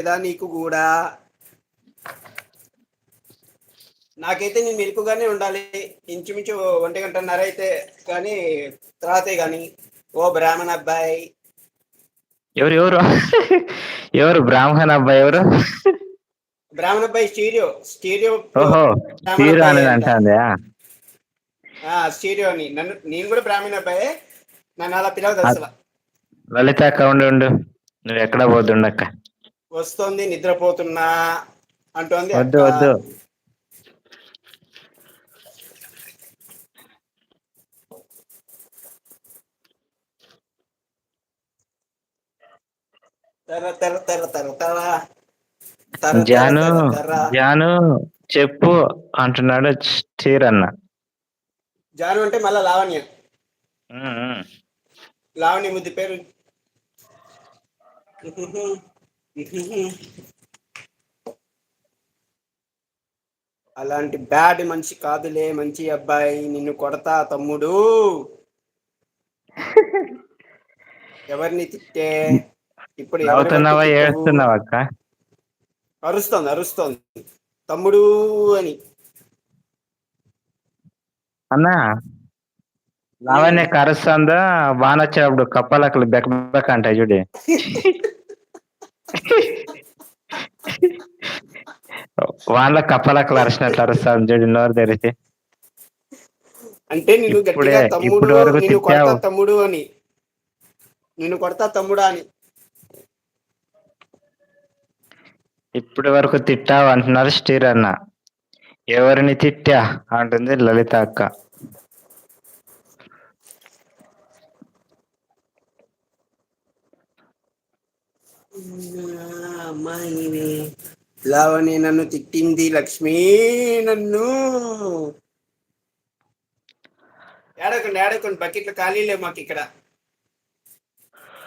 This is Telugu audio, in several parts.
లేదా నీకు కూడా? నాకైతే నేను మెలుకుగానే ఉండాలి. ఇంచుమించు 1:30 అయితే కానీ తర్వాతే కానీ. ఓ బ్రాహ్మణ అబ్బాయి. ఎవరు ఎవరు బ్రాహ్మణ అబ్బాయి ఎవరు? బ్రాహ్మణ అబ్బాయి స్టీరియో ఓహో, బ్రాహ్మణ తీరు అబ్బాయి అనేది అంట. అంటాందా? స్టీరియో అని నేను కూడా బ్రాహ్మణ అబ్బాయే, నన్ను అలా పిలవదు అసలు. లలిత అక్క ఉండు నువ్వు ఎక్కడ పోతుండక్క. వస్తోంది, నిద్రపోతున్నా అంటోంది అక్క. వద్దు వద్దు. తర తర తర తర తర తర తర జాను తర తర. జాను చెప్పు అంటున్నాడు చీరన్న. జాను అంటే మళ్ళా లావణ్య. ఉమ్. లావణ్య ముద్దు పేరు. అలాంటి బ్యాడ్ మనిషి కాదులే, మంచి అబ్బాయి. నిన్ను కొడతా తమ్ముడు. ఎవరిని తిట్టే? ఇప్పుడు ఎవరి వరకు నవ్వుతున్నావా తిట్టవు? ఏడుస్తున్నావా అక్క? అరుస్తోంది తమ్ముడు అని. అన్నా, లావణ్య కరుస్తుందా? వాన వచ్చినప్పుడు కప్పలక్కలు బెక్క బెక్క అంటాయి చూడు. వానలో కప్పలక్కలు అరిచినట్లు అరుస్తాను చూడు నోరు తెరిచి. అంటే నిన్ను ఇప్పుడే గట్టిగా తమ్ముడు, ఇప్పుడు వరకు నిన్ను కొడతా తిట్టావు. తమ్ముడు అని. నిన్ను కొడతా తమ్ముడా అని. ఇప్పటి వరకు తిట్టావు అంటున్నారు స్టీర్ అన్న. ఎవరిని తిట్టా అంటుంది లలిత అక్క. అమ్మాయిని లావణ్య నన్ను తిట్టింది, లక్ష్మి నన్ను. ఏడకండి బకెట్లు ఖాళీ లేవు మాకు ఇక్కడ.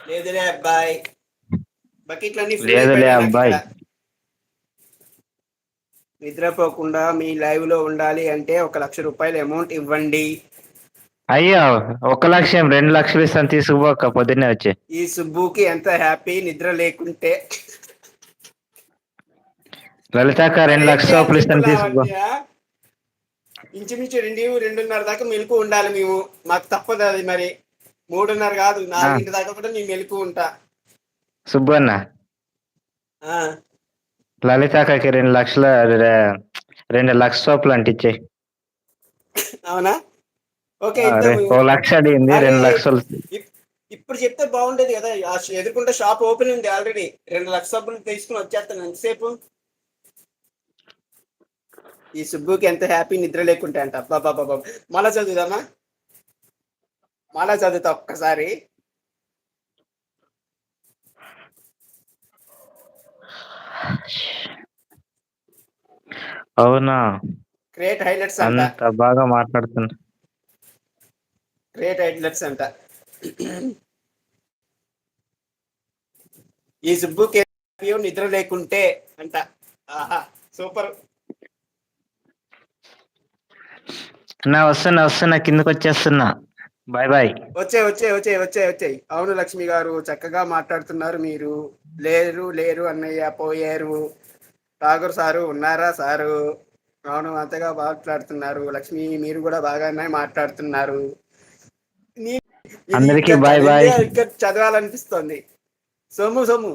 లేదులే అబ్బాయి, బకెట్లు అన్ని ఫుల్ లేదులే అయిపోయినాయి నాకు ఇక్కడ. అబ్బాయి. నిద్రపోకుండా మీ లైవ్ లో ఉండాలి అంటే 1,00,000 రూపాయలు అమౌంట్ ఇవ్వండి. అయ్యో, 1,00,000 2,00,000 ఇస్తాను తీసుకుపోక పొద్దున్నే వచ్చి. ఈ సుబ్బుకి ఎంత హ్యాపీ నిద్ర లేకుంటే. లలితాక మరి 2 ఏం లక్షల చేయాలి సోపులు చెప్పు ఇస్తాను తీసుకుపో. లావణ్య? ఇంచుమించు 2-2:30 దాకా మెలకు ఉండాలి మేము. మాకు తప్పదు అది మరి. 3:30 కాదు, 4 దాకా కూడా నేను మెలకు ఉంటా. సుబ్బు అన్న, లలితాకకి 2 లక్షల సోపులు అంటించే. అవునా? ఓకే, అరే, ఇద్దాము. 1,00,000 అడిగింది, మరి 2 లక్షలు. ఇప్పుడు చెప్తే బాగుండేది కదా. ఎదుర్కొంటే షాప్ ఓపెన్ ఉంది ఆల్రెడీ. 2,00,000 సబ్బులు తీసుకుని వచ్చేస్తాను ఎంతసేపు. ఈ సుబ్బుకి ఎంత హ్యాపీ నిద్ర లేకుంటే అంట. బాబా మళ్ళా చదువుదామా? మళ్ళా చదువుతా ఒక్కసారి. అవునా? క్రియేట్ హైలైట్స్ అంట. అంత బాగా మాట్లాడుతున్నా. క్రియేట్ హైలైట్స్ అంట. ఈ సుబ్బుకి నిద్ర లేకుంటే అంట. ఆహా, సూపర్. వస్తున్నా కిందకి వచ్చేస్తున్నా. Bye bye. వచ్చాయి. అవును లక్ష్మి గారు, చక్కగా మాట్లాడుతున్నారు మీరు. లేరు అన్నయ్య పోయారు. ఠాగూర్ సారు ఉన్నారా సారు? అవును, అంతగా మాట్లాడుతున్నారు. లక్ష్మి మీరు కూడా బాగానే మాట్లాడుతున్నారు. ఇది అందరికీ ఇంకా బాయ్ చదివితే బాయ్. ఇంకా చదవాలనిపిస్తోంది. సొమ్ము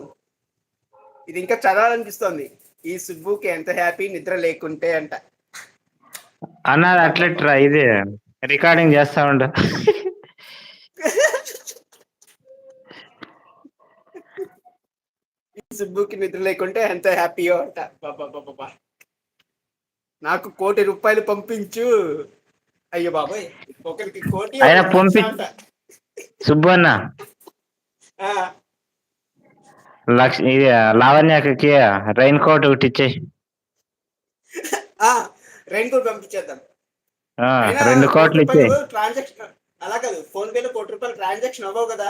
ఇది ఇంకా చదవాలనిపిస్తోంది. ఈ సుబ్బుకి ఎంత హ్యాపీ నిద్ర లేకుంటే అంట. అన్నది అబ్బబ్బబ్బ. అట్లెట్రా, ఇది రికార్డింగ్ చేస్తా ఉండు. ఈ సుబ్బుకి నిద్ర లేకుంటే ఎంత హ్యాపీయో అంట. బాబా, నాకు 1,00,00,000 రూపాయలు పంపించు. అయ్యో బాబాయ్, ఒకరికి 1,00,00,000 ఆయన ఒకరికి 1,00,000 అంట. సుబ్బు అన్న, ఇది లావణ్యకి రైన్ కోట్ ఒకటి ఇచ్చేయి. రెయిన్ కోట్ పంపించేద్దాం. అయినా 2 1,00,00,000 కోట్లు ఇచ్చేయి. రూపాయలు ట్రాన్సాక్షన్ అలా కాదు, ఫోన్ పేలో 1,00,00,000 రూపాయలు ట్రాన్సాక్షన్ అవ్వవు కదా.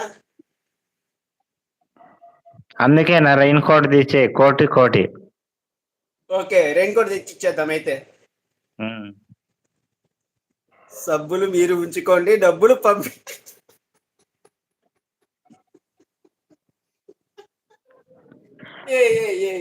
అందుకే నా రైన్ కోట్ తీచ్చే కోటి. ఓకే, రెయిన్ కోట్ తెచ్చి ఇచ్చేద్దాం అయితే. సబ్బులు మీరు ఉంచుకోండి, డబ్బులు పంపి. ఏ ఏ ఏ